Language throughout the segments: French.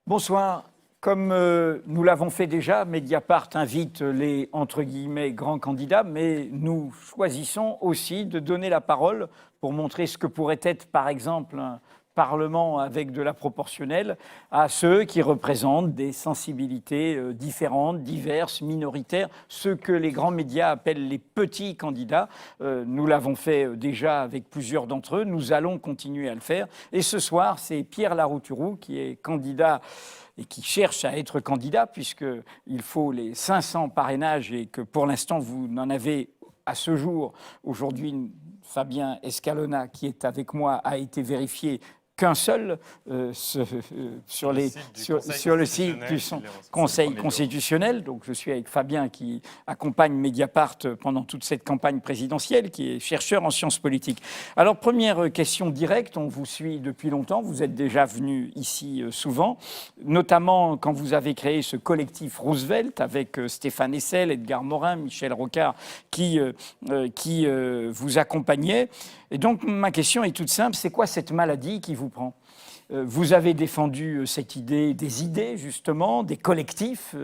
Bonsoir. Comme nous l'avons fait déjà, Mediapart invite les, entre guillemets, grands candidats, mais nous choisissons aussi de donner la parole pour montrer ce que pourrait être, par exemple, un Parlement avec de la proportionnelle à ceux qui représentent des sensibilités différentes, diverses, minoritaires, ceux que les grands médias appellent les petits candidats. Nous l'avons fait déjà avec plusieurs d'entre eux, nous allons continuer à le faire. Et ce soir, c'est Pierre Larouturou qui est candidat et qui cherche à être candidat, puisqu'il faut les 500 parrainages et que pour l'instant, vous n'en avez à ce jour. Aujourd'hui, Fabien Escalona, qui est avec moi, a été vérifié qu'un seul sur le site du Conseil constitutionnel. Donc je suis avec Fabien qui accompagne Mediapart pendant toute cette campagne présidentielle, qui est chercheur en sciences politiques. Alors première question directe, on vous suit depuis longtemps, vous êtes déjà venu ici souvent, notamment quand vous avez créé ce collectif Roosevelt avec Stéphane Hessel, Edgar Morin, Michel Rocard qui vous accompagnaient. Et donc ma question est toute simple, c'est quoi cette maladie qui vous prend ? Vous avez défendu cette idée, des idées justement, des collectifs,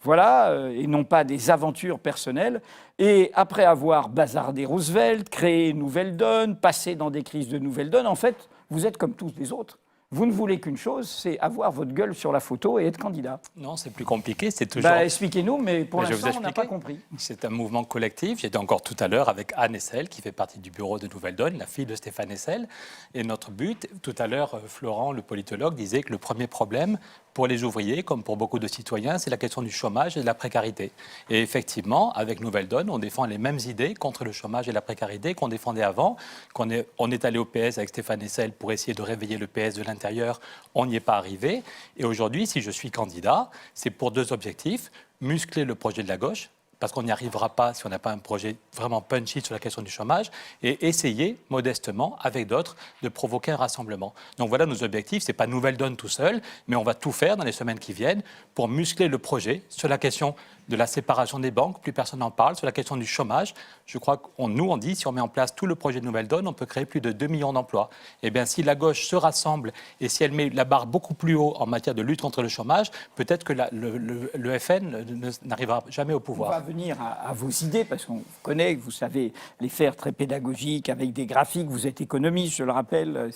et non pas des aventures personnelles. Et après avoir bazardé Roosevelt, créé Nouvelle Donne, passé dans des crises de Nouvelle Donne, en fait, vous êtes comme tous les autres. Vous ne voulez qu'une chose, c'est avoir votre gueule sur la photo et être candidat. Non, c'est plus compliqué, c'est toujours... Expliquez-nous, mais pour l'instant, on n'a pas compris. C'est un mouvement collectif. J'étais encore tout à l'heure avec Anne Hessel, qui fait partie du bureau de Nouvelle Donne, la fille de Stéphane Hessel. Et notre but, tout à l'heure, Florent, le politologue, disait que le premier problème pour les ouvriers, comme pour beaucoup de citoyens, c'est la question du chômage et de la précarité. Et effectivement, avec Nouvelle Donne, on défend les mêmes idées contre le chômage et la précarité qu'on défendait avant. On est allé au PS avec Stéphane Hessel pour essayer de réveiller le PS de l'intérieur. On n'y est pas arrivé. Et aujourd'hui, si je suis candidat, c'est pour deux objectifs. Muscler le projet de la gauche, parce qu'on n'y arrivera pas si on n'a pas un projet vraiment punchy sur la question du chômage, et essayer modestement, avec d'autres, de provoquer un rassemblement. Donc voilà nos objectifs, ce n'est pas Nouvelle Donne tout seul, mais on va tout faire dans les semaines qui viennent pour muscler le projet sur la question de la séparation des banques, plus personne n'en parle, sur la question du chômage. Je crois on dit, si on met en place tout le projet de Nouvelle Donne, on peut créer plus de 2 millions d'emplois. Eh bien, si la gauche se rassemble et si elle met la barre beaucoup plus haut en matière de lutte contre le chômage, peut-être que le FN n'arrivera jamais au pouvoir. On va venir à vos idées, parce qu'on connaît, vous savez les faire très pédagogiques, avec des graphiques, vous êtes économiste, je le rappelle,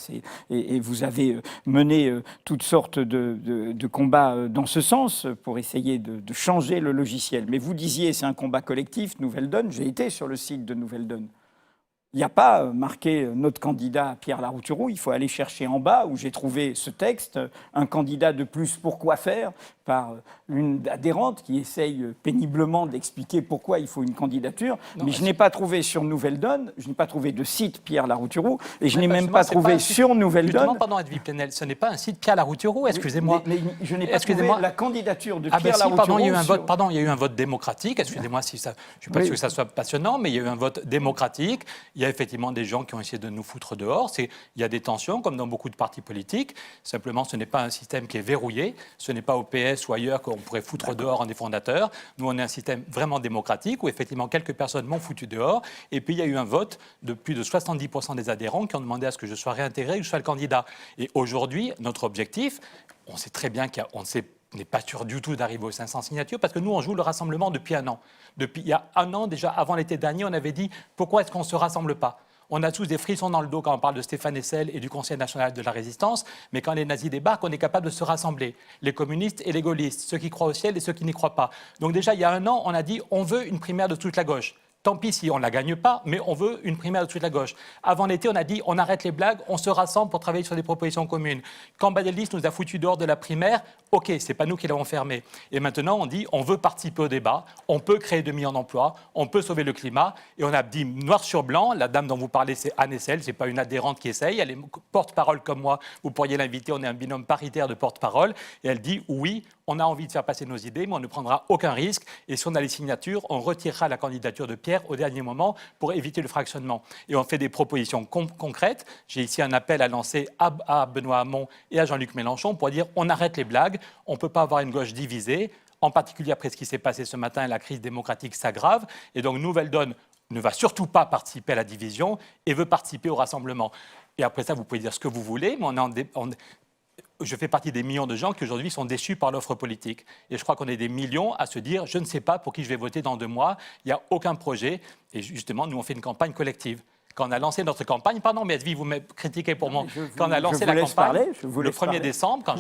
et vous avez mené toutes sortes de combats dans ce sens, pour essayer de changer le logiciel. Mais vous disiez, c'est un combat collectif, Nouvelle Donne. J'ai été sur le site de Nouvelle Donne. Il n'y a pas marqué notre candidat Pierre Larouturou. Il faut aller chercher en bas où j'ai trouvé ce texte, un candidat de plus, pourquoi faire, par une adhérente qui essaye péniblement d'expliquer pourquoi il faut une candidature. Non, mais je n'ai pas trouvé sur Nouvelle Donne, je n'ai pas trouvé de site Pierre Larouturou, et je n'ai même pas trouvé sur Nouvelle Donne. Pardon, Edwige Plenel, ce n'est pas un site Pierre Larouturou, excusez-moi. Mais je n'ai pas trouvé la candidature de Pierre Larouturou. Pardon, il y a eu un vote démocratique, excusez-moi si ça... Je ne suis pas sûr que ça soit passionnant, mais il y a eu un vote démocratique. Il y a effectivement des gens qui ont essayé de nous foutre dehors. Il y a des tensions, comme dans beaucoup de partis politiques. Simplement, ce n'est pas un système qui est verrouillé. Ce n'est pas au PS ou ailleurs qu'on pourrait foutre dehors un des fondateurs. Nous, on est un système vraiment démocratique où, effectivement, quelques personnes m'ont foutu dehors. Et puis, il y a eu un vote de plus de 70% des adhérents qui ont demandé à ce que je sois réintégré, que je sois le candidat. Et aujourd'hui, notre objectif, on sait très bien qu'on n'est pas sûr du tout d'arriver aux 500 signatures parce que nous, on joue le rassemblement depuis un an. Il y a un an, déjà avant l'été dernier, on avait dit « Pourquoi est-ce qu'on ne se rassemble pas ?» On a tous des frissons dans le dos quand on parle de Stéphane Hessel et du Conseil national de la résistance, mais quand les nazis débarquent, on est capable de se rassembler. Les communistes et les gaullistes, ceux qui croient au ciel et ceux qui n'y croient pas. Donc déjà, il y a un an, on a dit on veut une primaire de toute la gauche. Tant pis si on ne la gagne pas, mais on veut une primaire de toute la gauche. Avant l'été, on a dit on arrête les blagues, on se rassemble pour travailler sur des propositions communes. Quand Badelis nous a foutu dehors de la primaire, ok, c'est pas nous qui l'avons fermé. Et maintenant, on dit on veut participer au débat, on peut créer 2 millions d'emplois, on peut sauver le climat. Et on a dit noir sur blanc, la dame dont vous parlez, c'est Anne Hessel, c'est pas une adhérente qui essaye, elle est porte-parole comme moi, vous pourriez l'inviter, on est un binôme paritaire de porte-parole. Et elle dit oui, on a envie de faire passer nos idées, mais on ne prendra aucun risque. Et si on a les signatures, on retirera la candidature de Pierre au dernier moment pour éviter le fractionnement. Et on fait des propositions concrètes. J'ai ici un appel à lancer à Benoît Hamon et à Jean-Luc Mélenchon pour dire on arrête les blagues, on ne peut pas avoir une gauche divisée. en particulier après ce qui s'est passé ce matin, la crise démocratique s'aggrave. Et donc, Nouvelle Donne ne va surtout pas participer à la division et veut participer au rassemblement. Et après ça, vous pouvez dire ce que vous voulez, mais je fais partie des millions de gens qui aujourd'hui sont déçus par l'offre politique. Et je crois qu'on est des millions à se dire, je ne sais pas pour qui je vais voter dans 2 mois, il n'y a aucun projet. Et justement, nous, on fait une campagne collective. Quand on a lancé notre campagne, pardon, mais Edwy, vous me critiquez pour moi. Quand on a lancé la campagne, le 1er décembre, quand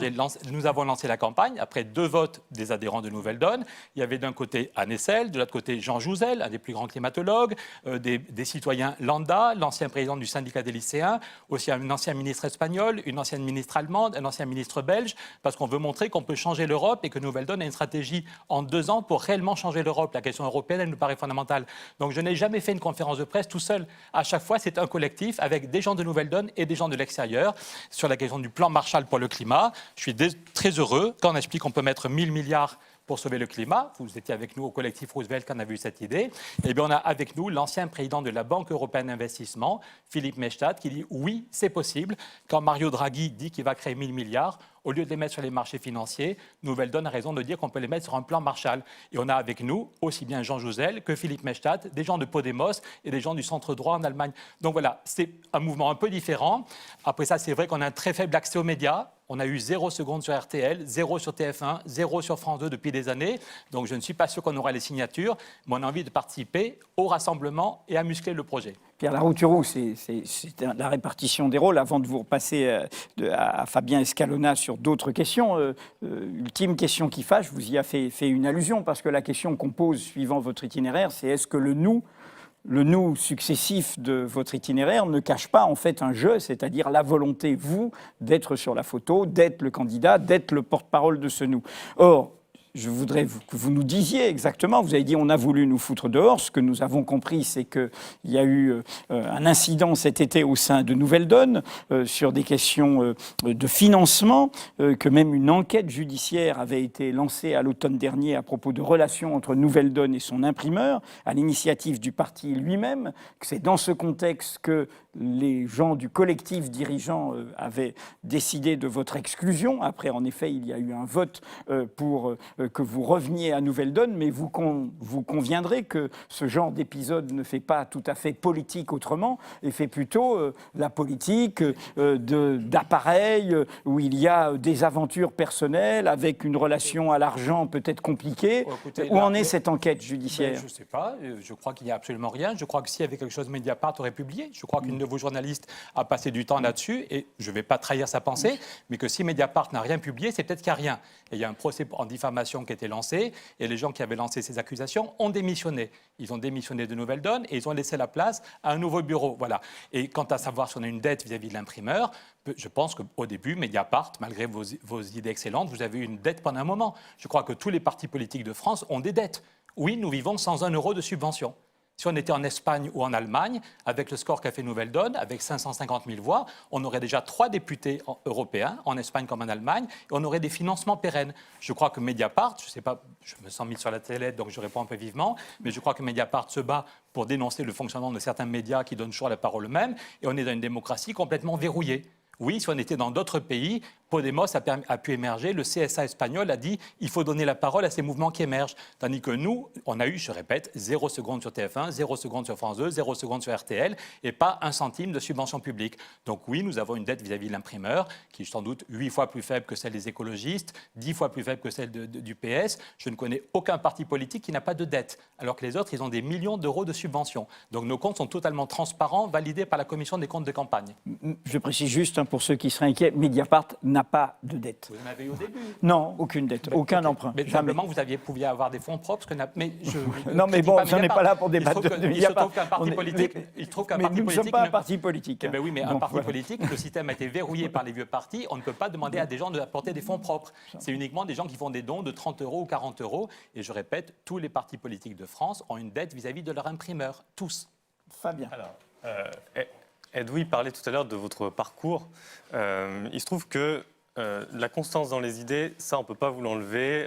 nous avons lancé la campagne, après 2 votes des adhérents de Nouvelle Donne, il y avait d'un côté Anne Essel, de l'autre côté Jean Jouzel, un des plus grands climatologues, des citoyens lambda, l'ancien président du syndicat des lycéens, aussi un ancien ministre espagnol, une ancienne ministre allemande, un ancien ministre belge, parce qu'on veut montrer qu'on peut changer l'Europe et que Nouvelle Donne a une stratégie en 2 ans pour réellement changer l'Europe. La question européenne, elle nous paraît fondamentale. Donc je n'ai jamais fait une conférence de presse tout seul. À chaque fois, c'est un collectif avec des gens de Nouvelle Donne et des gens de l'extérieur sur la question du plan Marshall pour le climat. Je suis très heureux quand on explique qu'on peut mettre 1 000 milliards pour sauver le climat. Vous étiez avec nous au collectif Roosevelt quand on a vu cette idée. Eh bien, on a avec nous l'ancien président de la Banque européenne d'investissement, Philippe Maystadt, qui dit oui, c'est possible. Quand Mario Draghi dit qu'il va créer 1 000 milliards, au lieu de les mettre sur les marchés financiers, Nouvelle Donne a raison de dire qu'on peut les mettre sur un plan Marshall. Et on a avec nous aussi bien Jean Jouzel que Philippe Maystadt, des gens de Podemos et des gens du centre droit en Allemagne. Donc voilà, c'est un mouvement un peu différent. Après ça, c'est vrai qu'on a un très faible accès aux médias. On a eu 0 secondes sur RTL, 0 sur TF1, 0 sur France 2 depuis des années. Donc je ne suis pas sûr qu'on aura les signatures, mais on a envie de participer au rassemblement et à muscler le projet. Pierre Larouturou, c'est la répartition des rôles. Avant de vous repasser à Fabien Escalona sur d'autres questions, ultime question qui fâche, vous y avez fait une allusion, parce que la question qu'on pose suivant votre itinéraire, c'est est-ce que le nous successif de votre itinéraire ne cache pas en fait un jeu, c'est-à-dire la volonté, vous, d'être sur la photo, d'être le candidat, d'être le porte-parole de ce nous. Or, je voudrais que vous nous disiez exactement, vous avez dit on a voulu nous foutre dehors, ce que nous avons compris c'est qu'il y a eu un incident cet été au sein de Nouvelle Donne sur des questions de financement, que même une enquête judiciaire avait été lancée à l'automne dernier à propos de relations entre Nouvelle Donne et son imprimeur, à l'initiative du parti lui-même, que c'est dans ce contexte que les gens du collectif dirigeant avaient décidé de votre exclusion. Après, en effet, il y a eu un vote pour que vous reveniez à Nouvelle Donne, mais vous conviendrez que ce genre d'épisode ne fait pas tout à fait politique autrement, et fait plutôt la politique d'appareil, où il y a des aventures personnelles, avec une relation à l'argent peut-être compliquée. Où en est cette enquête judiciaire? Je ne sais pas, je crois qu'il n'y a absolument rien. Je crois que s'il y avait quelque chose, Mediapart aurait publié. Je crois qu'une de vos journalistes a passé du temps là-dessus, et je ne vais pas trahir sa pensée, mais que si Mediapart n'a rien publié, c'est peut-être qu'il n'y a rien. Et il y a un procès en diffamation qui a été lancé, et les gens qui avaient lancé ces accusations ont démissionné. Ils ont démissionné de Nouvelle Donne et ils ont laissé la place à un nouveau bureau. Voilà. Et quant à savoir si on a une dette vis-à-vis de l'imprimeur, je pense qu'au début, Mediapart, malgré vos idées excellentes, vous avez eu une dette pendant un moment. Je crois que tous les partis politiques de France ont des dettes. Oui, nous vivons sans 1 euro de subvention. Si on était en Espagne ou en Allemagne, avec le score qu'a fait Nouvelle Donne, avec 550 000 voix, on aurait déjà 3 députés européens, en Espagne comme en Allemagne, et on aurait des financements pérennes. Je crois que Mediapart, je ne sais pas, je me sens mis sur la télé, donc je réponds un peu vivement, mais je crois que Mediapart se bat pour dénoncer le fonctionnement de certains médias qui donnent toujours la parole eux-mêmes, et on est dans une démocratie complètement verrouillée. Oui, si on était dans d'autres pays, Podemos a pu émerger, le CSA espagnol a dit il faut donner la parole à ces mouvements qui émergent. Tandis que nous, on a eu, je répète, 0 secondes sur TF1, 0 secondes sur France 2, 0 secondes sur RTL et pas 1 centime de subvention publique. Donc oui, nous avons une dette vis-à-vis de l'imprimeur qui est sans doute 8 fois plus faible que celle des écologistes, 10 fois plus faible que celle du PS. Je ne connais aucun parti politique qui n'a pas de dette, alors que les autres, ils ont des millions d'euros de subventions. Donc nos comptes sont totalement transparents, validés par la commission des comptes de campagne. Je précise juste, pour ceux qui seraient inquiets, Mediapart n'a pas de dette. Vous en avez eu au début? Non, aucune dette, aucun emprunt. Mais simplement, vous pouviez avoir des fonds propres. Non, mais bon, on n'est pas là pour débattre de Mediapart. Il se trouve qu'un parti politique... Mais nous ne sommes pas un parti politique. Eh bien oui, mais un parti politique, le système a été verrouillé par les vieux partis. On ne peut pas demander à des gens d'apporter des fonds propres. C'est uniquement des gens qui font des dons de 30 euros ou 40 euros. Et je répète, tous les partis politiques de France ont une dette vis-à-vis de leur imprimeur. Tous. Fabien. Alors, Edwy parlait tout à l'heure de votre parcours. Il se trouve que La constance dans les idées, ça, on ne peut pas vous l'enlever.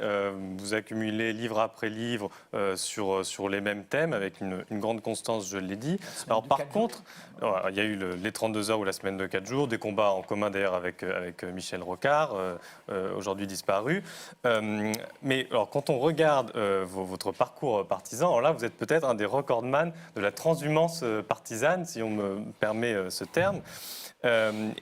Vous accumulez livre après livre sur les mêmes thèmes, avec une grande constance, je l'ai dit. Alors, par contre, il y a eu les 32 heures ou la semaine de 4 jours, des combats en commun d'ailleurs avec Michel Rocard, aujourd'hui disparu. Mais alors, quand on regarde votre parcours partisan, alors là, vous êtes peut-être un des recordman de la transhumance partisane, si on me permet ce terme.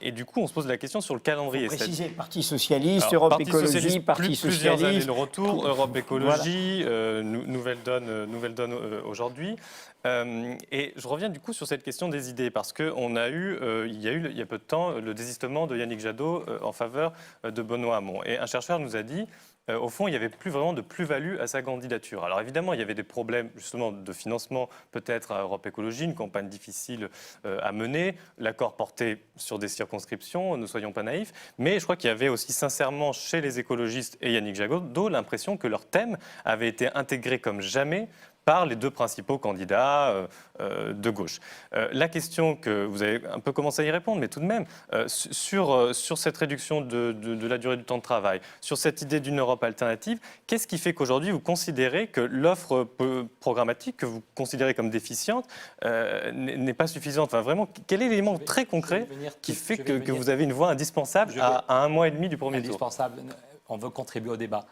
Et du coup, on se pose la question sur le calendrier. Faut préciser, Parti socialiste, Alors, Europe Écologie, Parti plusieurs années socialiste. le retour, Europe Écologie, Nouvelle Donne aujourd'hui. Et je reviens du coup sur cette question des idées, parce qu'il y a eu peu de temps le désistement de Yannick Jadot en faveur de Benoît Hamon. Et un chercheur nous a dit, au fond, il n'y avait plus vraiment de plus-value à sa candidature. Alors évidemment, il y avait des problèmes justement de financement, peut-être à Europe Écologie, une campagne difficile à mener, l'accord porté sur des circonscriptions, ne soyons pas naïfs, mais je crois qu'il y avait aussi sincèrement chez les écologistes et Yannick Jadot l'impression que leur thème avait été intégré comme jamais par les deux principaux candidats de gauche. La question que vous avez un peu commencé à y répondre, mais tout de même, sur cette réduction de la durée du temps de travail, sur cette idée d'une Europe alternative, qu'est-ce qui fait qu'aujourd'hui vous considérez que l'offre programmatique, que vous considérez comme déficiente, n'est pas suffisante? Enfin, vraiment, quel est l'élément très concret qui fait que vous avez une voix indispensable à 1 mois et demi du premier tour? Indispensable, on veut contribuer au débat.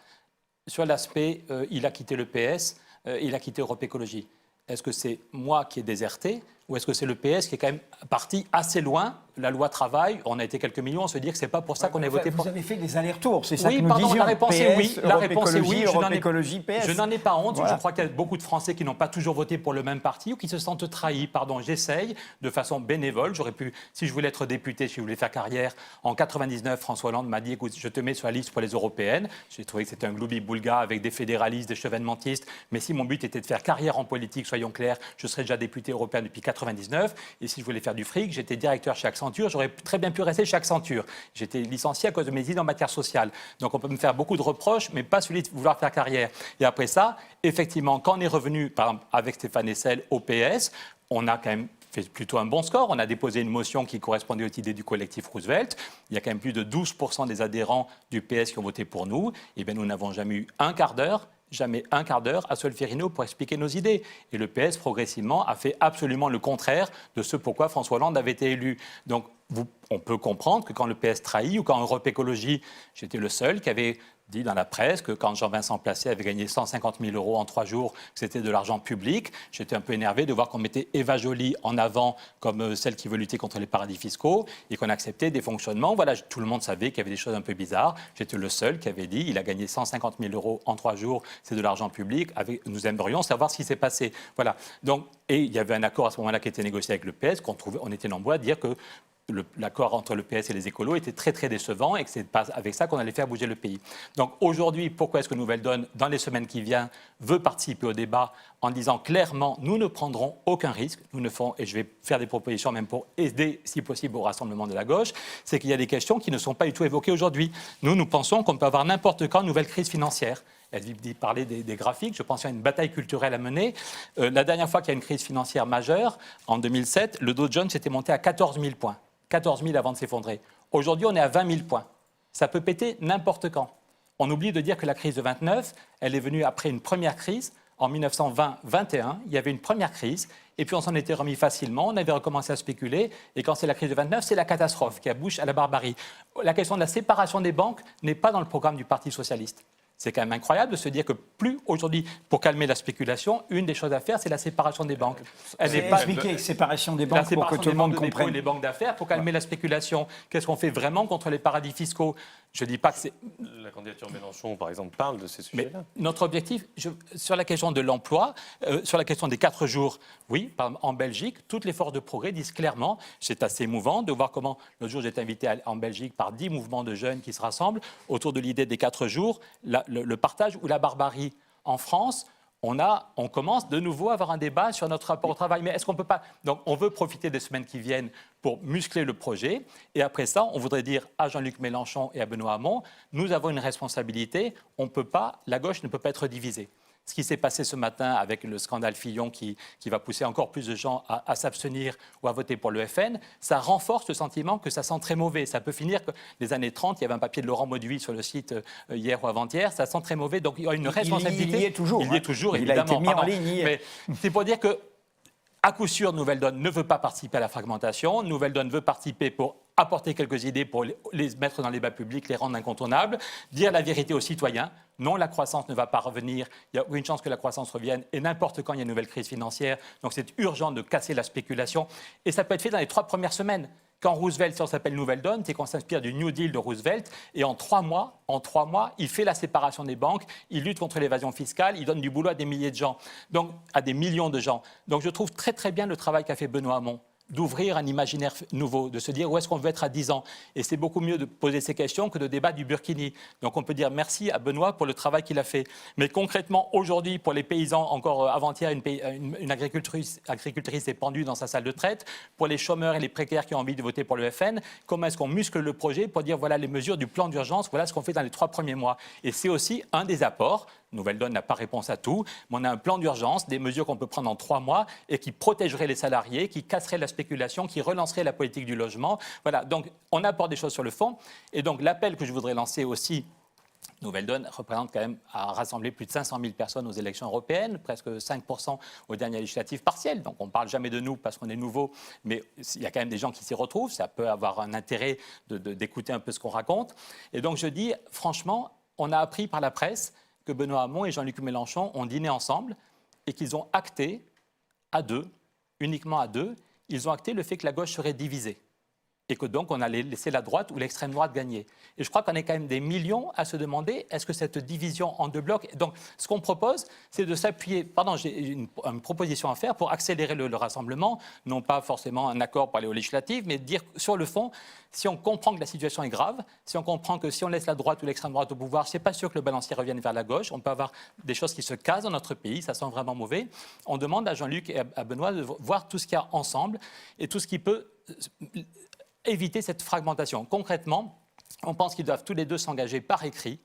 Sur l'aspect, il a quitté le PS, il a quitté Europe Écologie. Est-ce que c'est moi qui ai déserté ou est-ce que c'est le PS qui est quand même parti assez loin? La loi travail, on a été quelques millions à se dire que ce n'est pas pour ça qu'on a voté pour. Vous avez fait des allers-retours, c'est ça oui, que nous pardon, disions. la réponse est oui. La réponse est oui. Je n'en ai pas honte. Voilà. Je crois qu'il y a beaucoup de Français qui n'ont pas toujours voté pour le même parti ou qui se sentent trahis. Pardon, j'essaye de façon bénévole. J'aurais pu, si je voulais être député, si je voulais faire carrière, en 99, François Hollande m'a dit, écoute, je te mets sur la liste pour les européennes. J'ai trouvé que c'était un gloubi-boulga avec des fédéralistes, des chevènementistes. Mais si mon but était de faire carrière en politique, soyons clairs, je serais déjà député européen depuis 99. Et si je voulais faire du fric, j'étais directeur chez Accenture. J'aurais très bien pu rester chez Accenture. J'étais licencié à cause de mes idées en matière sociale. Donc on peut me faire beaucoup de reproches, mais pas celui de vouloir faire carrière. Et après ça, effectivement, quand on est revenu, par exemple, avec Stéphane Hessel au PS, on a quand même fait plutôt un bon score. On a déposé une motion qui correspondait aux idées du collectif Roosevelt. Il y a quand même plus de 12% des adhérents du PS qui ont voté pour nous. Et bien, nous n'avons jamais eu jamais un quart d'heure à Solferino pour expliquer nos idées. Et le PS, progressivement, a fait absolument le contraire de ce pourquoi François Hollande avait été élu. Donc, on peut comprendre que quand le PS trahit ou quand Europe Écologie, j'étais le seul qui avait dit dans la presse que quand Jean-Vincent Placé avait gagné 150 000 € en 3 jours, que c'était de l'argent public. J'étais un peu énervé de voir qu'on mettait Eva Joly en avant comme celle qui veut lutter contre les paradis fiscaux et qu'on acceptait des fonctionnements. Voilà, tout le monde savait qu'il y avait des choses un peu bizarres. J'étais le seul qui avait dit il a gagné 150 000 € en 3 jours, c'est de l'argent public. Nous aimerions savoir ce qui s'est passé. Voilà. Donc, et il y avait un accord à ce moment-là qui était négocié avec le PS, on était nombreux à dire que l'accord entre le PS et les écolos était très très décevant et que c'est pas avec ça qu'on allait faire bouger le pays. Donc aujourd'hui, pourquoi est-ce que Nouvelle Donne, dans les semaines qui viennent, veut participer au débat en disant clairement nous ne prendrons aucun risque, nous ne ferons, et je vais faire des propositions même pour aider si possible au rassemblement de la gauche, c'est qu'il y a des questions qui ne sont pas du tout évoquées aujourd'hui. Nous pensons qu'on peut avoir n'importe quand une nouvelle crise financière. Elle dit parler des graphiques, je pense qu'il y a une bataille culturelle à mener. La dernière fois qu'il y a une crise financière majeure, en 2007, le Dow Jones s'était monté à 14 000 points. 14 000 avant de s'effondrer. Aujourd'hui, on est à 20 000 points. Ça peut péter n'importe quand. On oublie de dire que la crise de 29, elle est venue après une première crise. En 1920-21, il y avait une première crise, et puis on s'en était remis facilement, on avait recommencé à spéculer, et quand c'est la crise de 29, c'est la catastrophe qui abouche à la barbarie. La question de la séparation des banques n'est pas dans le programme du Parti socialiste. C'est quand même incroyable de se dire que plus aujourd'hui, pour calmer la spéculation, une des choses à faire, c'est la séparation des banques. Elle n'est pas expliquée, séparation des banques pour que tout le monde comprenne. Les banques d'affaires pour calmer la spéculation. Qu'est-ce qu'on fait vraiment contre les paradis fiscaux? Je ne dis pas que c'est... La candidature Mélenchon, par exemple, parle de ces sujets-là. Notre objectif, sur la question de l'emploi, sur la question des 4 jours, oui, en Belgique, toutes les forces de progrès disent clairement, c'est assez émouvant de voir comment, l'autre jour j'étais invité en Belgique par 10 mouvements de jeunes qui se rassemblent autour de l'idée des 4 jours, le partage ou la barbarie. En France, on commence de nouveau à avoir un débat sur notre rapport au travail. Mais est-ce qu'on ne peut pas... Donc, on veut profiter des semaines qui viennent pour muscler le projet. Et après ça, on voudrait dire à Jean-Luc Mélenchon et à Benoît Hamon, nous avons une responsabilité. La gauche ne peut pas être divisée. ce qui s'est passé ce matin avec le scandale Fillon qui va pousser encore plus de gens à s'abstenir ou à voter pour le FN, ça renforce le sentiment que ça sent très mauvais. Ça peut finir que les années 30, il y avait un papier de Laurent Mauduit sur le site hier ou avant-hier, ça sent très mauvais. Donc il y a une responsabilité. Il y est toujours. Il y est toujours, il évidemment. Il a été mis en ligne hier. Mais c'est pour dire que, à coup sûr, Nouvelle Donne ne veut pas participer à la fragmentation. Nouvelle Donne veut participer pour apporter quelques idées pour les mettre dans le débat public, les rendre incontournables, dire la vérité aux citoyens. Non, la croissance ne va pas revenir. Il y a aucune chance que la croissance revienne. Et n'importe quand, il y a une nouvelle crise financière. Donc, c'est urgent de casser la spéculation. Et ça peut être fait dans les 3 premières semaines. Quand Roosevelt, ça s'appelle Nouvelle Donne, c'est qu'on s'inspire du New Deal de Roosevelt. Et en 3 mois, il fait la séparation des banques, il lutte contre l'évasion fiscale, il donne du boulot à des milliers de gens, donc à des millions de gens. Donc, je trouve très, très bien le travail qu'a fait Benoît Hamon, d'ouvrir un imaginaire nouveau, de se dire où est-ce qu'on veut être à 10 ans. Et c'est beaucoup mieux de poser ces questions que de débattre du Burkini. Donc on peut dire merci à Benoît pour le travail qu'il a fait. Mais concrètement, aujourd'hui, pour les paysans, encore avant-hier, une agricultrice est pendue dans sa salle de traite. Pour les chômeurs et les précaires qui ont envie de voter pour le FN, comment est-ce qu'on muscle le projet pour dire voilà les mesures du plan d'urgence, voilà ce qu'on fait dans les 3 premiers mois. Et c'est aussi un des apports. Nouvelle Donne n'a pas réponse à tout, mais on a un plan d'urgence, des mesures qu'on peut prendre en 3 mois et qui protégeraient les salariés, qui casseraient la spéculation, qui relanceraient la politique du logement. Voilà, donc on apporte des choses sur le fond. Et donc l'appel que je voudrais lancer aussi, Nouvelle Donne représente quand même, a rassemblé plus de 500 000 personnes aux élections européennes, presque 5% aux dernières législatives partielles. Donc on ne parle jamais de nous parce qu'on est nouveau, mais il y a quand même des gens qui s'y retrouvent. Ça peut avoir un intérêt d'écouter un peu ce qu'on raconte. Et donc je dis, franchement, on a appris par la presse que Benoît Hamon et Jean-Luc Mélenchon ont dîné ensemble et qu'ils ont acté à 2, uniquement à 2, ils ont acté le fait que la gauche serait divisée et que donc on allait laisser la droite ou l'extrême droite gagner. Et je crois qu'on est quand même des millions à se demander est-ce que cette division en 2 blocs... Donc ce qu'on propose, c'est de s'appuyer... Pardon, j'ai une proposition à faire pour accélérer le rassemblement, non pas forcément un accord pour aller aux législatives, mais dire sur le fond, si on comprend que la situation est grave, si on comprend que si on laisse la droite ou l'extrême droite au pouvoir, c'est pas sûr que le balancier revienne vers la gauche, on peut avoir des choses qui se cassent dans notre pays, ça sent vraiment mauvais. On demande à Jean-Luc et à Benoît de voir tout ce qu'il y a ensemble et tout ce qui peut éviter cette fragmentation. Concrètement, on pense qu'ils doivent tous les deux s'engager par écrit,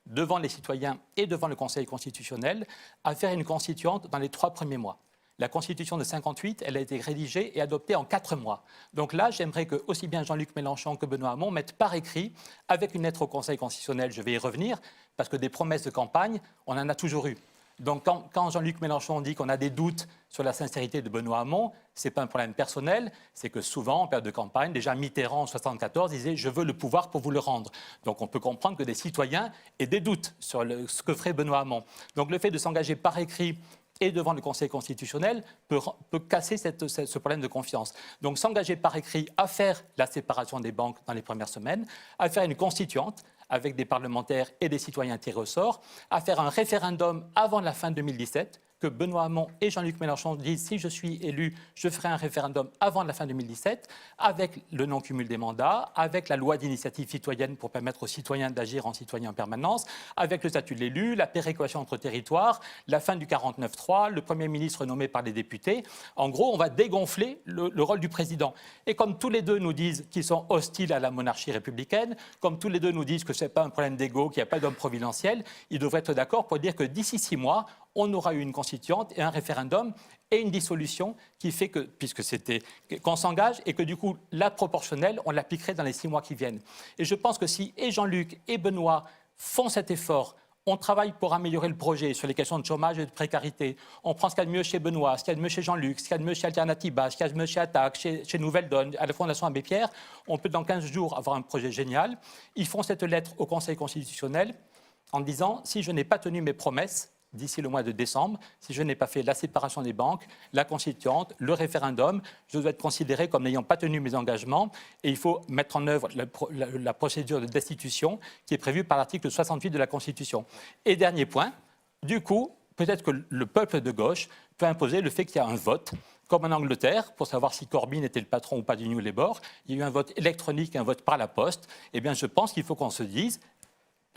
devant les citoyens et devant le Conseil constitutionnel, à faire une constituante dans les 3 premiers mois. La Constitution de 58, elle a été rédigée et adoptée en 4 mois. Donc là, j'aimerais que aussi bien Jean-Luc Mélenchon que Benoît Hamon mettent par écrit, avec une lettre au Conseil constitutionnel, je vais y revenir, parce que des promesses de campagne, on en a toujours eu. Donc quand Jean-Luc Mélenchon dit qu'on a des doutes sur la sincérité de Benoît Hamon, ce n'est pas un problème personnel, c'est que souvent, en période de campagne, déjà Mitterrand en 1974 disait « je veux le pouvoir pour vous le rendre ». Donc on peut comprendre que des citoyens aient des doutes sur ce que ferait Benoît Hamon. Donc le fait de s'engager par écrit et devant le Conseil constitutionnel peut casser ce problème de confiance. Donc s'engager par écrit à faire la séparation des banques dans les premières semaines, à faire une constituante avec des parlementaires et des citoyens tirés au sort, à faire un référendum avant la fin 2017, que Benoît Hamon et Jean-Luc Mélenchon disent si je suis élu, je ferai un référendum avant la fin 2017, avec le non-cumul des mandats, avec la loi d'initiative citoyenne pour permettre aux citoyens d'agir en citoyens en permanence, avec le statut de l'élu, la péréquation entre territoires, la fin du 49.3, le Premier ministre nommé par les députés. En gros, on va dégonfler le rôle du président. Et comme tous les deux nous disent qu'ils sont hostiles à la monarchie républicaine, comme tous les deux nous disent que ce n'est pas un problème d'ego, qu'il n'y a pas d'homme providentiel, ils devraient être d'accord pour dire que d'ici 6 mois, on aura eu une constituante et un référendum et une dissolution qui fait que, puisque c'était qu'on s'engage et que du coup, la proportionnelle, on l'appliquerait dans les 6 mois qui viennent. Et je pense que si et Jean-Luc et Benoît font cet effort, on travaille pour améliorer le projet sur les questions de chômage et de précarité. On prend ce qu'il y a de mieux chez Benoît, ce qu'il y a de mieux chez Jean-Luc, ce qu'il y a de mieux chez Alternativa, ce qu'il y a de mieux chez Attac, chez Nouvelle Donne, à la Fondation Abbé Pierre. On peut dans 15 jours avoir un projet génial. Ils font cette lettre au Conseil constitutionnel en disant si je n'ai pas tenu mes promesses, d'ici le mois de décembre, si je n'ai pas fait la séparation des banques, la constituante, le référendum, je dois être considéré comme n'ayant pas tenu mes engagements et il faut mettre en œuvre la procédure de destitution qui est prévue par l'article 68 de la Constitution. Et dernier point, du coup, peut-être que le peuple de gauche peut imposer le fait qu'il y a un vote, comme en Angleterre, pour savoir si Corbyn était le patron ou pas du New Labour, il y a eu un vote électronique, un vote par la poste. Eh bien, je pense qu'il faut qu'on se dise,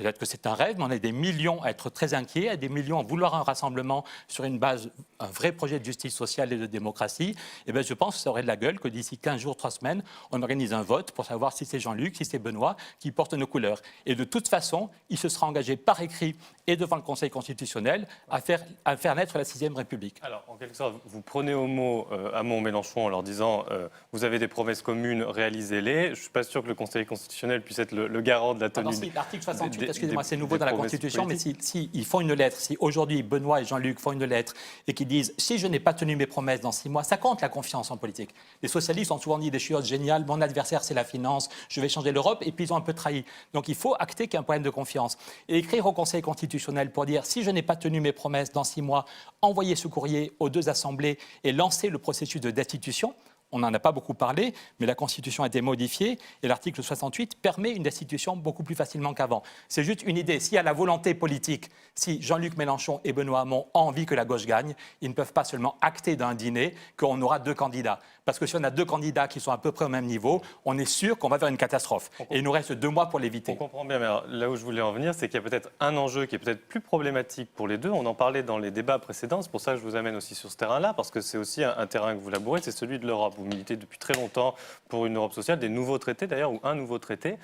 Peut-être que c'est un rêve, mais on est des millions à être très inquiets, des millions à vouloir un rassemblement sur une base, un vrai projet de justice sociale et de démocratie. Et bien, je pense que ça aurait de la gueule que d'ici 15 jours, 3 semaines, on organise un vote pour savoir si c'est Jean-Luc, si c'est Benoît qui porte nos couleurs. Et de toute façon, il se sera engagé par écrit et devant le Conseil constitutionnel à faire naître la 6e République. Alors, en quelque sorte, vous prenez au mot Hamon, Mélenchon en leur disant vous avez des promesses communes, réalisez-les. Je ne suis pas sûr que le Conseil constitutionnel puisse être le garant de la tenue. Si, l'article 68, excusez-moi, c'est nouveau dans la Constitution, mais si ils font une lettre, si aujourd'hui Benoît et Jean-Luc font une lettre et qu'ils disent si je n'ai pas tenu mes promesses dans 6 mois, ça compte la confiance en politique. Les socialistes ont souvent dit des choses géniales, mon adversaire c'est la finance, je vais changer l'Europe, et puis ils ont un peu trahi. Donc il faut acter qu'il y a un problème de confiance. Et écrire au Conseil constitutionnel pour dire si je n'ai pas tenu mes promesses dans 6 mois, envoyer ce courrier aux 2 assemblées et lancer le processus de destitution. On n'en a pas beaucoup parlé, mais la Constitution a été modifiée et l'article 68 permet une destitution beaucoup plus facilement qu'avant. C'est juste une idée. S'il y a la volonté politique, si Jean-Luc Mélenchon et Benoît Hamon ont envie que la gauche gagne, ils ne peuvent pas seulement acter d'un dîner qu'on aura 2 candidats. Parce que si on a 2 candidats qui sont à peu près au même niveau, on est sûr qu'on va vers une catastrophe. Et il nous reste 2 mois pour l'éviter. On comprend bien, mais alors, là où je voulais en venir, c'est qu'il y a peut-être un enjeu qui est peut-être plus problématique pour les deux. On en parlait dans les débats précédents, c'est pour ça que je vous amène aussi sur ce terrain-là, parce que c'est aussi un terrain que vous labourez, c'est celui de l'Europe. Vous militez depuis très longtemps pour une Europe sociale, des nouveaux traités d'ailleurs, ou un nouveau traité.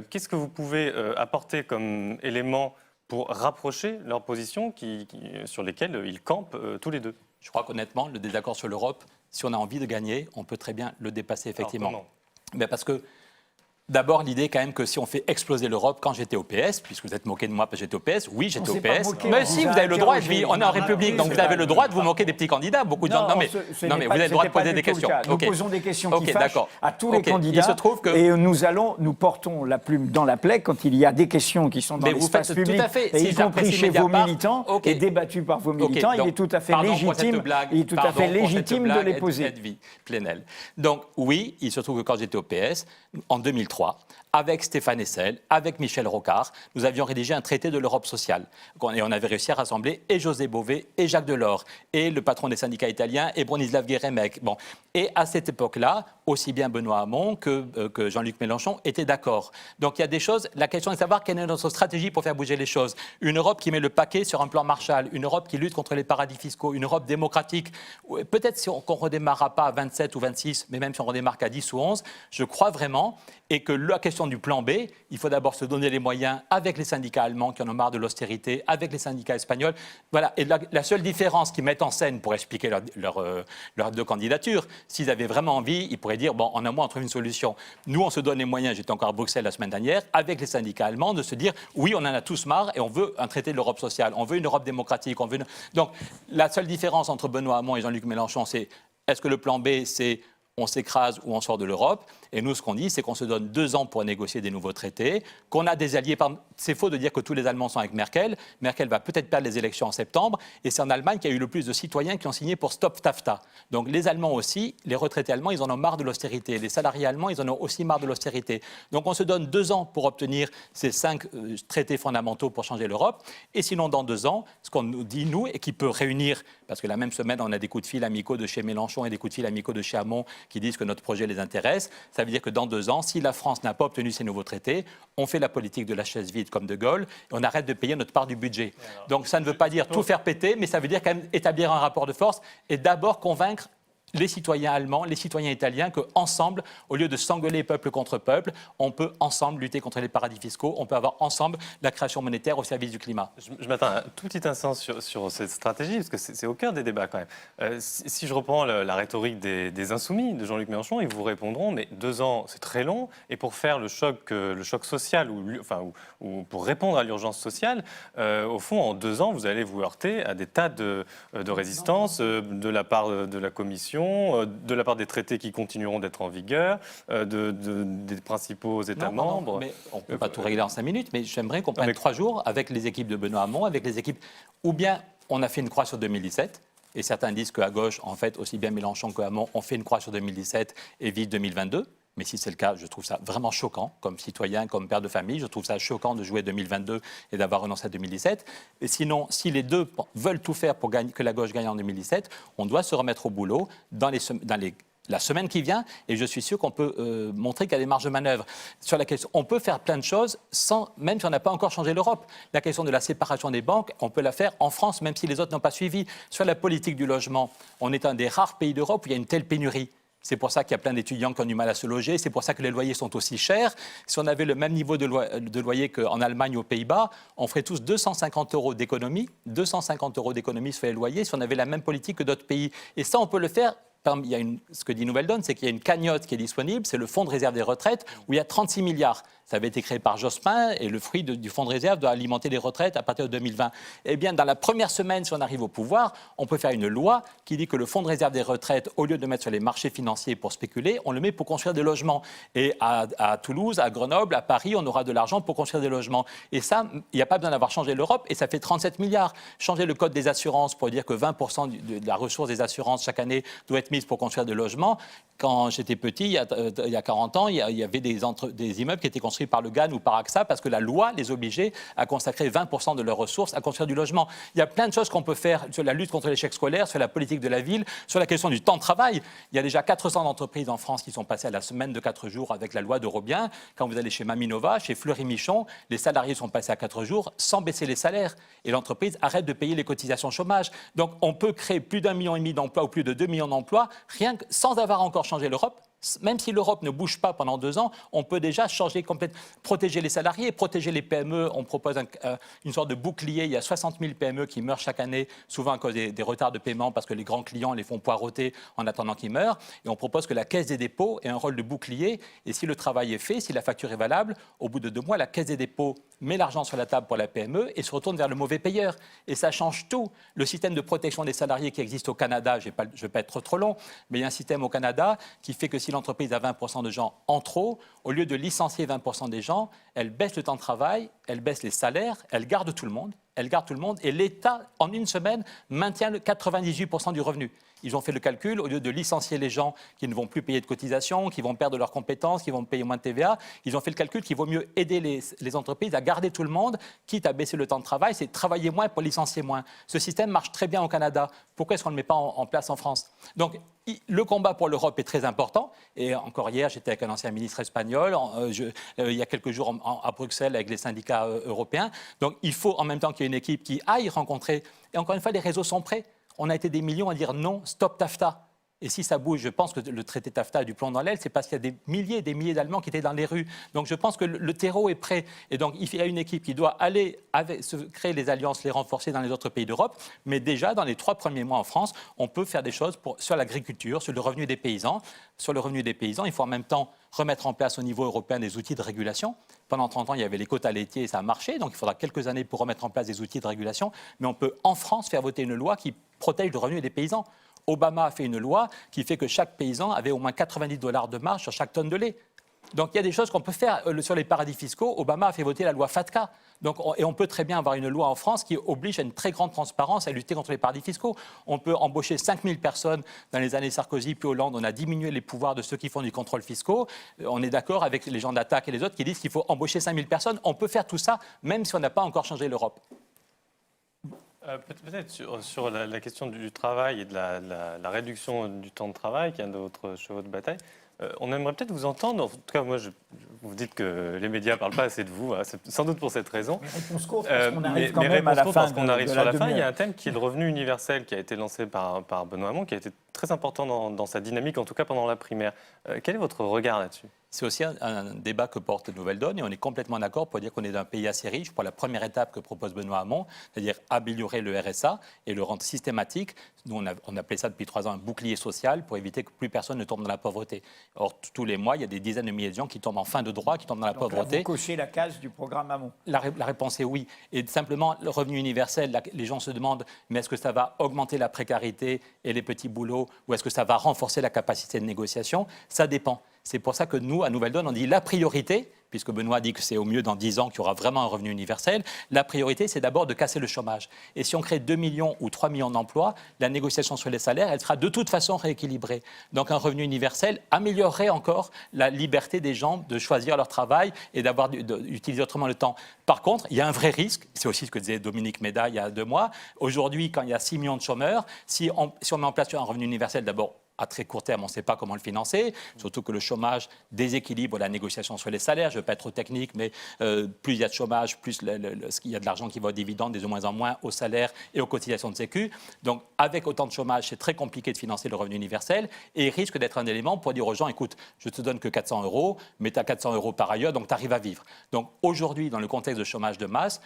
Qu'est-ce que vous pouvez apporter comme élément pour rapprocher leurs positions sur lesquelles ils campent tous les deux? Je crois qu'honnêtement, le désaccord sur l'Europe, si on a envie de gagner, on peut très bien le dépasser effectivement. Alors, mais parce que d'abord, l'idée quand même que si on fait exploser l'Europe, quand j'étais au PS, puisque vous êtes moqué de moi parce que j'étais au PS, oui, j'étais au PS. Mais si, vous avez le droit, on est en République, donc vous avez le droit de vous moquer des petits candidats. Beaucoup de gens. Non, mais vous avez le droit de poser des questions. Nous posons des questions qui fâchent à tous les candidats. Il se trouve que... Et nous portons la plume dans la plaie quand il y a des questions qui sont dans l'espace public, et y compris chez vos militants, et débattues par vos militants. Il est tout à fait légitime de les poser. Donc oui, il se trouve que quand j'étais au PS, en 2003, avec Stéphane Hessel, avec Michel Rocard, nous avions rédigé un traité de l'Europe sociale. Et on avait réussi à rassembler et José Bové et Jacques Delors, et le patron des syndicats italiens, et Bronislav Geremek. Bon. Et à cette époque-là, aussi bien Benoît Hamon que Jean-Luc Mélenchon étaient d'accord. Donc il y a des choses, la question est de savoir quelle est notre stratégie pour faire bouger les choses. Une Europe qui met le paquet sur un plan Marshall, une Europe qui lutte contre les paradis fiscaux, une Europe démocratique. Peut-être qu'on ne redémarrera pas à 27 ou 26, mais même si on redémarre à 10 ou 11, je crois vraiment, et que la question du plan B, il faut d'abord se donner les moyens avec les syndicats allemands qui en ont marre de l'austérité, avec les syndicats espagnols. Voilà. Et la seule différence qu'ils mettent en scène pour expliquer leurs 2 candidatures, s'ils avaient vraiment envie, ils pourraient dire, bon, en un mois, on trouve une solution. Nous, on se donne les moyens, j'étais encore à Bruxelles la semaine dernière, avec les syndicats allemands, de se dire, oui, on en a tous marre et on veut un traité de l'Europe sociale, on veut une Europe démocratique. Donc, la seule différence entre Benoît Hamon et Jean-Luc Mélenchon, c'est est-ce que le plan B, c'est on s'écrase ou on sort de l'Europe. Et nous, ce qu'on dit, c'est qu'on se donne 2 ans pour négocier des nouveaux traités, qu'on a des alliés. C'est faux de dire que tous les Allemands sont avec Merkel. Merkel va peut-être perdre les élections en septembre. Et c'est en Allemagne qu'il y a eu le plus de citoyens qui ont signé pour Stop TAFTA. Donc les Allemands aussi, les retraités allemands, ils en ont marre de l'austérité. Les salariés allemands, ils en ont aussi marre de l'austérité. Donc on se donne 2 ans pour obtenir ces 5 traités fondamentaux pour changer l'Europe. Et sinon, dans 2 ans, ce qu'on nous dit, nous, et qui peut réunir, parce que la même semaine, on a des coups de fil amicaux de chez Mélenchon et des coups de fil amicaux de chez Hamon qui disent que notre projet les intéresse. Ça veut dire que dans 2 ans, si la France n'a pas obtenu ces nouveaux traités, on fait la politique de la chaise vide comme De Gaulle et on arrête de payer notre part du budget. Donc ça ne veut pas dire tout faire péter, mais ça veut dire quand même établir un rapport de force et d'abord convaincre les citoyens allemands, les citoyens italiens, qu'ensemble, au lieu de s'engueuler peuple contre peuple, on peut ensemble lutter contre les paradis fiscaux, on peut avoir ensemble la création monétaire au service du climat. Je m'attends un tout petit instant sur cette stratégie, parce que c'est au cœur des débats quand même. Si je reprends la rhétorique des insoumis de Jean-Luc Mélenchon, ils vous répondront, mais 2 ans, c'est très long, et pour faire le choc social, ou pour répondre à l'urgence sociale, au fond, en 2 ans, vous allez vous heurter à des tas de résistances de la part de la Commission, de la part des traités qui continueront d'être en vigueur, des principaux États membres. Non, mais on ne peut pas tout régler en 5 minutes, mais j'aimerais qu'on prenne 3 jours avec les équipes de Benoît Hamon, avec les équipes... Ou bien on a fait une croix sur 2017, et certains disent qu'à gauche, en fait, aussi bien Mélenchon que Hamon ont fait une croix sur 2017 et vivent 2022. Mais si c'est le cas, je trouve ça vraiment choquant, comme citoyen, comme père de famille. Je trouve ça choquant de jouer 2022 et d'avoir renoncé à 2017. Et sinon, si les deux veulent tout faire pour que la gauche gagne en 2017, on doit se remettre au boulot dans les la semaine qui vient, et je suis sûr qu'on peut montrer qu'il y a des marges de manœuvre. Sur la question, on peut faire plein de choses, même si on n'a pas encore changé l'Europe. La question de la séparation des banques, on peut la faire en France, même si les autres n'ont pas suivi. Sur la politique du logement, on est un des rares pays d'Europe où il y a une telle pénurie. C'est pour ça qu'il y a plein d'étudiants qui ont du mal à se loger, c'est pour ça que les loyers sont aussi chers. Si on avait le même niveau de loyer qu'en Allemagne ou aux Pays-Bas, on ferait tous 250 € d'économie. 250 € d'économie sur les loyers si on avait la même politique que d'autres pays. Et ça, on peut le faire. Ce que dit Nouvelle Donne, c'est qu'il y a une cagnotte qui est disponible, c'est le fonds de réserve des retraites, où il y a 36 milliards. Ça avait été créé par Jospin et le fruit du fonds de réserve doit alimenter les retraites à partir de 2020. Eh bien, dans la première semaine, si on arrive au pouvoir, on peut faire une loi qui dit que le fonds de réserve des retraites, au lieu de mettre sur les marchés financiers pour spéculer, on le met pour construire des logements. Et à Toulouse, à Grenoble, à Paris, on aura de l'argent pour construire des logements. Et ça, il n'y a pas besoin d'avoir changé l'Europe et ça fait 37 milliards. Changer le code des assurances pour dire que 20% de la ressource des assurances chaque année doit être mise pour construire des logements. Quand j'étais petit, il y a 40 ans, il y avait des immeubles qui étaient construits par le GAN ou par AXA parce que la loi les obligeait à consacrer 20% de leurs ressources à construire du logement. Il y a plein de choses qu'on peut faire sur la lutte contre l'échec scolaire, sur la politique de la ville, sur la question du temps de travail. Il y a déjà 400 entreprises en France qui sont passées à la semaine de 4 jours avec la loi d'Eurobien. Quand vous allez chez Maminova, chez Fleury-Michon, les salariés sont passés à 4 jours sans baisser les salaires. Et l'entreprise arrête de payer les cotisations chômage. Donc on peut créer plus d'1,5 million d'emplois ou plus de 2 millions d'emplois rien que sans avoir encore changé l'Europe. Même si l'Europe ne bouge pas pendant 2 ans, on peut déjà changer complètement, protéger les salariés, protéger les PME. On propose une sorte de bouclier. Il y a 60 000 PME qui meurent chaque année, souvent à cause des retards de paiement parce que les grands clients les font poireauter en attendant qu'ils meurent. Et on propose que la Caisse des dépôts ait un rôle de bouclier. Et si le travail est fait, si la facture est valable, au bout de 2 mois, la Caisse des dépôts met l'argent sur la table pour la PME et se retourne vers le mauvais payeur. Et ça change tout. Le système de protection des salariés qui existe au Canada, je ne vais pas être trop long, mais il y a un système au Canada qui fait que si l'entreprise a 20% de gens en trop, au lieu de licencier 20% des gens, elle baisse le temps de travail, elle baisse les salaires, elle garde tout le monde. Et l'État, en une semaine, maintient 98% du revenu. Ils ont fait le calcul, au lieu de licencier les gens qui ne vont plus payer de cotisations, qui vont perdre leurs compétences, qui vont payer moins de TVA, ils ont fait le calcul qu'il vaut mieux aider les entreprises à garder tout le monde, quitte à baisser le temps de travail, c'est travailler moins pour licencier moins. Ce système marche très bien au Canada. Pourquoi est-ce qu'on ne le met pas en place en France ? Donc, le combat pour l'Europe est très important. Et encore hier, j'étais avec un ancien ministre espagnol, il y a quelques jours à Bruxelles avec les syndicats européens. Donc, il faut en même temps qu'il y ait une équipe qui aille rencontrer. Et encore une fois, les réseaux sont prêts. On a été des millions à dire non, stop TAFTA. Et si ça bouge, je pense que le traité TAFTA a du plomb dans l'aile, c'est parce qu'il y a des milliers et des milliers d'Allemands qui étaient dans les rues. Donc je pense que le terreau est prêt. Et donc il y a une équipe qui doit aller créer les alliances, les renforcer dans les autres pays d'Europe. Mais déjà, dans les 3 premiers mois en France, on peut faire des choses sur l'agriculture, sur le revenu des paysans. Sur le revenu des paysans, il faut en même temps remettre en place au niveau européen des outils de régulation. Pendant 30 ans, il y avait les quotas laitiers et ça a marché. Donc il faudra quelques années pour remettre en place des outils de régulation. Mais on peut en France faire voter une loi qui protège le revenu des paysans. Obama a fait une loi qui fait que chaque paysan avait au moins 90 $ de marge sur chaque tonne de lait. Donc il y a des choses qu'on peut faire sur les paradis fiscaux. Obama a fait voter la loi FATCA. Et on peut très bien avoir une loi en France qui oblige à une très grande transparence à lutter contre les paradis fiscaux. On peut embaucher 5000 personnes dans les années Sarkozy puis Hollande. On a diminué les pouvoirs de ceux qui font du contrôle fiscaux. On est d'accord avec les gens d'Attaque et les autres qui disent qu'il faut embaucher 5000 personnes. On peut faire tout ça même si on n'a pas encore changé l'Europe. Peut-être sur la question du travail et de la réduction du temps de travail, qui est un de votre chevaux de bataille, on aimerait peut-être vous entendre. En tout cas, moi, vous dites que les médias ne parlent pas assez de vous, hein, c'est sans doute pour cette raison. Mais réponse courte, parce qu'on arrive quand même à la fin. Sur la fin, il y a un thème qui est le revenu universel, qui a été lancé par Benoît Hamon, qui a été très important dans sa dynamique, en tout cas pendant la primaire. Quel est votre regard là-dessus ? C'est aussi un débat que porte Nouvelle Donne et on est complètement d'accord pour dire qu'on est d'un pays assez riche pour la première étape que propose Benoît Hamon, c'est-à-dire améliorer le RSA et le rendre systématique. Nous, on appelait ça depuis 3 ans un bouclier social pour éviter que plus personne ne tombe dans la pauvreté. Or, tous les mois, il y a des dizaines de milliers de gens qui tombent en fin de droit, qui tombent dans la pauvreté. Là, vous cochez la case du programme Hamon. La réponse est oui. Et simplement, le revenu universel, les gens se demandent, mais est-ce que ça va augmenter la précarité et les petits boulots ou est-ce que ça va renforcer la capacité de négociation ? Ça dépend. C'est pour ça que nous, à Nouvelle Donne, on dit la priorité, puisque Benoît dit que c'est au mieux dans 10 ans qu'il y aura vraiment un revenu universel, la priorité, c'est d'abord de casser le chômage. Et si on crée 2 millions ou 3 millions d'emplois, la négociation sur les salaires, elle sera de toute façon rééquilibrée. Donc un revenu universel améliorerait encore la liberté des gens de choisir leur travail et d'utiliser autrement le temps. Par contre, il y a un vrai risque, c'est aussi ce que disait Dominique Méda il y a 2 mois. Aujourd'hui, quand il y a 6 millions de chômeurs, si on met en place un revenu universel, d'abord, à très court terme, on ne sait pas comment le financer, surtout que le chômage déséquilibre la négociation sur les salaires. Je ne veux pas être trop technique, mais plus il y a de chômage, plus il y a de l'argent qui va aux dividendes, de moins en moins aux salaires et aux cotisations de sécu. Donc, avec autant de chômage, c'est très compliqué de financer le revenu universel et il risque d'être un élément pour dire aux gens, écoute, je te donne que 400 €, mais tu as 400 € par ailleurs, donc tu arrives à vivre. Donc, aujourd'hui, dans le contexte de chômage de masse,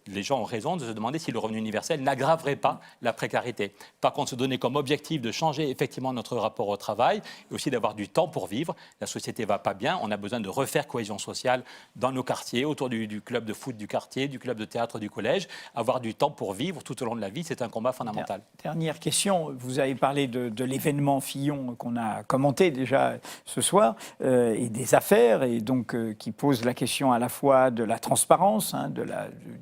les gens ont raison de se demander si le revenu universel n'aggraverait pas la précarité. Par contre, se donner comme objectif de changer effectivement notre rapport au travail et aussi d'avoir du temps pour vivre. La société ne va pas bien, on a besoin de refaire cohésion sociale dans nos quartiers, autour du club de foot du quartier, du club de théâtre du collège. Avoir du temps pour vivre tout au long de la vie, c'est un combat fondamental. Dernière question, vous avez parlé de l'événement Fillon qu'on a commenté déjà ce soir et des affaires et donc qui pose la question à la fois de la transparence,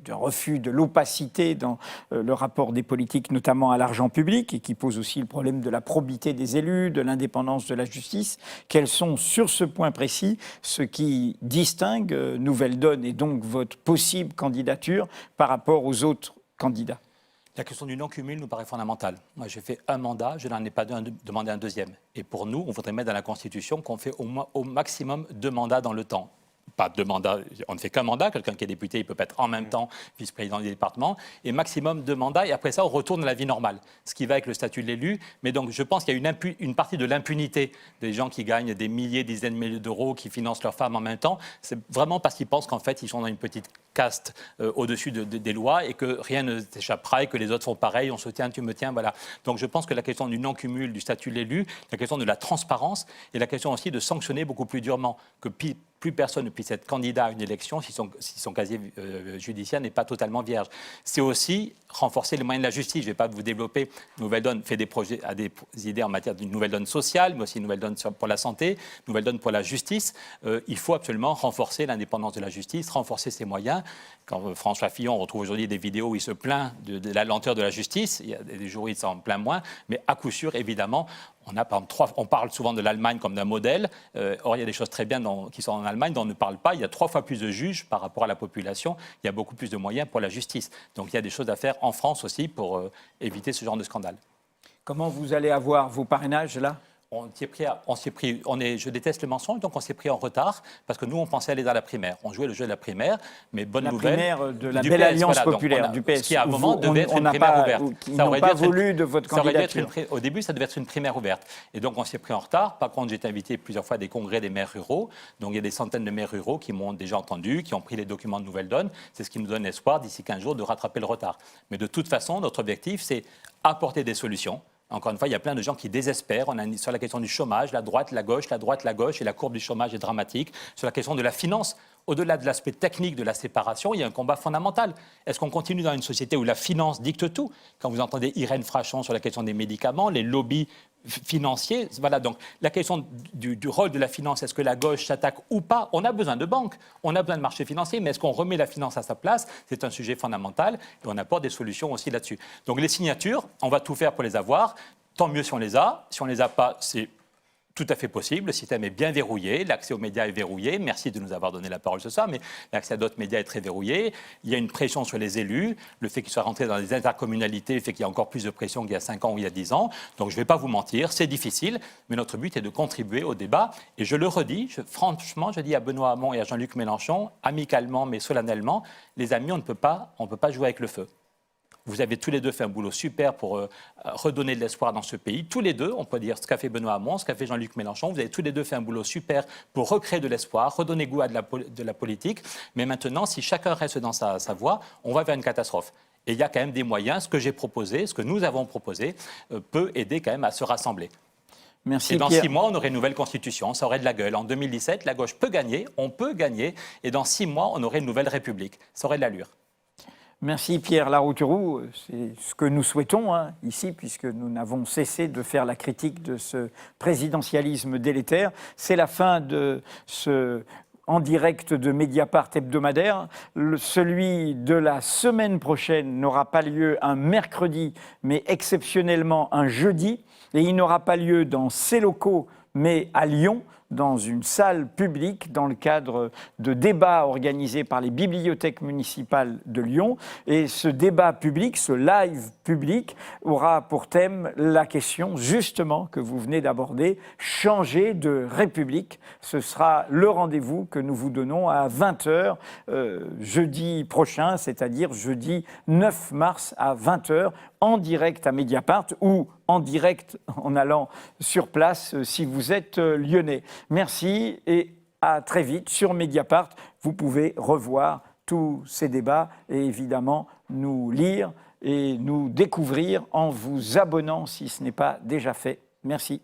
du refus de l'opacité dans le rapport des politiques, notamment à l'argent public, et qui pose aussi le problème de la probité des élus, de l'indépendance de la justice. Quels sont, sur ce point précis, ce qui distingue Nouvelle Donne et donc votre possible candidature par rapport aux autres candidats? La question du non-cumul nous paraît fondamentale. Moi, j'ai fait un mandat, je n'en ai pas demandé un deuxième. Et pour nous, on voudrait mettre dans la Constitution qu'on fait au maximum 2 mandats dans le temps. Pas 2 mandats, on ne fait qu'un mandat. Quelqu'un qui est député, il peut pas être en même temps vice-président du département. Et maximum 2 mandats. Et après ça, on retourne à la vie normale. Ce qui va avec le statut de l'élu. Mais donc, je pense qu'il y a une partie de l'impunité des gens qui gagnent des milliers, dizaines de milliers d'euros, qui financent leurs femmes en même temps. C'est vraiment parce qu'ils pensent qu'en fait, ils sont dans une petite caste au-dessus des lois et que rien ne t'échappera et que les autres font pareil, on se tient, tu me tiens, voilà. Donc je pense que la question du non-cumul, du statut de l'élu, la question de la transparence et la question aussi de sanctionner beaucoup plus durement, que plus personne ne puisse être candidat à une élection si son casier judiciaire n'est pas totalement vierge. C'est aussi renforcer les moyens de la justice. Je ne vais pas vous développer. Nouvelle Donne fait des projets, a des idées en matière d'une nouvelle donne sociale, mais aussi une nouvelle donne pour la santé, nouvelle donne pour la justice. Il faut absolument renforcer l'indépendance de la justice, renforcer ses moyens. Quand François Fillon retrouve aujourd'hui des vidéos où il se plaint de la lenteur de la justice, il y a des jours où il s'en plaint moins, mais à coup sûr, évidemment, on parle souvent de l'Allemagne comme d'un modèle. Or, il y a des choses très bien qui sont en Allemagne dont on ne parle pas. Il y a 3 fois plus de juges par rapport à la population. Il y a beaucoup plus de moyens pour la justice. Donc, il y a des choses à faire en France aussi pour éviter ce genre de scandale. Comment vous allez avoir vos parrainages là ? Je déteste le mensonge, donc on s'est pris en retard parce que nous, on pensait aller dans la primaire. On jouait le jeu de la primaire, mais bonne nouvelle. La primaire de la Belle Alliance Populaire, du PS. Qui, à un moment, devait être une primaire ouverte. Ils n'ont pas voulu de votre candidature. Au début, ça devait être une primaire ouverte. Et donc, on s'est pris en retard. Par contre, j'ai été invité plusieurs fois à des congrès des maires ruraux. Donc, il y a des centaines de maires ruraux qui m'ont déjà entendu, qui ont pris les documents de Nouvelle Donne. C'est ce qui nous donne espoir, d'ici 15 jours, de rattraper le retard. Mais de toute façon, notre objectif, c'est apporter des solutions. Encore une fois, il y a plein de gens qui désespèrent. Sur la question du chômage, la droite, la gauche, et la courbe du chômage est dramatique. Sur la question de la finance, au-delà de l'aspect technique de la séparation, il y a un combat fondamental. Est-ce qu'on continue dans une société où la finance dicte tout ? Quand vous entendez Irène Frachon sur la question des médicaments, les lobbies financiers, voilà, donc la question du rôle de la finance, est-ce que la gauche s'attaque ou pas ? On a besoin de banques, on a besoin de marchés financiers, mais est-ce qu'on remet la finance à sa place ? C'est un sujet fondamental et on apporte des solutions aussi là-dessus. Donc les signatures, on va tout faire pour les avoir, tant mieux si on les a. Si on ne les a pas, c'est tout à fait possible. Le système est bien verrouillé. L'accès aux médias est verrouillé. Merci de nous avoir donné la parole ce soir, mais l'accès à d'autres médias est très verrouillé. Il y a une pression sur les élus. Le fait qu'ils soient rentrés dans les intercommunalités fait qu'il y a encore plus de pression qu'il y a 5 ans ou il y a 10 ans. Donc je ne vais pas vous mentir, c'est difficile, mais notre but est de contribuer au débat. Et je le redis, franchement, je dis à Benoît Hamon et à Jean-Luc Mélenchon, amicalement mais solennellement, les amis, on ne peut pas jouer avec le feu. Vous avez tous les deux fait un boulot super pour redonner de l'espoir dans ce pays. Tous les deux, on peut dire ce qu'a fait Benoît Hamon, ce qu'a fait Jean-Luc Mélenchon. Vous avez tous les deux fait un boulot super pour recréer de l'espoir, redonner goût à de la politique. Mais maintenant, si chacun reste dans sa voie, on va vers une catastrophe. Et il y a quand même des moyens. Ce que j'ai proposé, ce que nous avons proposé, peut aider quand même à se rassembler. Merci, et dans Pierre. 6 mois, on aurait une nouvelle constitution, ça aurait de la gueule. En 2017, la gauche peut gagner, on peut gagner. Et dans 6 mois, on aurait une nouvelle république. Ça aurait de l'allure. Merci Pierre Larouturou, c'est ce que nous souhaitons ici, puisque nous n'avons cessé de faire la critique de ce présidentialisme délétère. C'est la fin de ce en direct de Mediapart hebdomadaire. Celui de la semaine prochaine n'aura pas lieu un mercredi, mais exceptionnellement un jeudi, et il n'aura pas lieu dans ces locaux, mais à Lyon. dans une salle publique dans le cadre de débats organisés par les bibliothèques municipales de Lyon. Et ce débat public, ce live public, aura pour thème la question justement que vous venez d'aborder, changer de République. Ce sera le rendez-vous que nous vous donnons à 20h jeudi prochain, c'est-à-dire jeudi 9 mars à 20h, en direct à Mediapart ou en direct en allant sur place si vous êtes lyonnais. Merci et à très vite sur Mediapart. Vous pouvez revoir tous ces débats et évidemment nous lire et nous découvrir en vous abonnant si ce n'est pas déjà fait. Merci.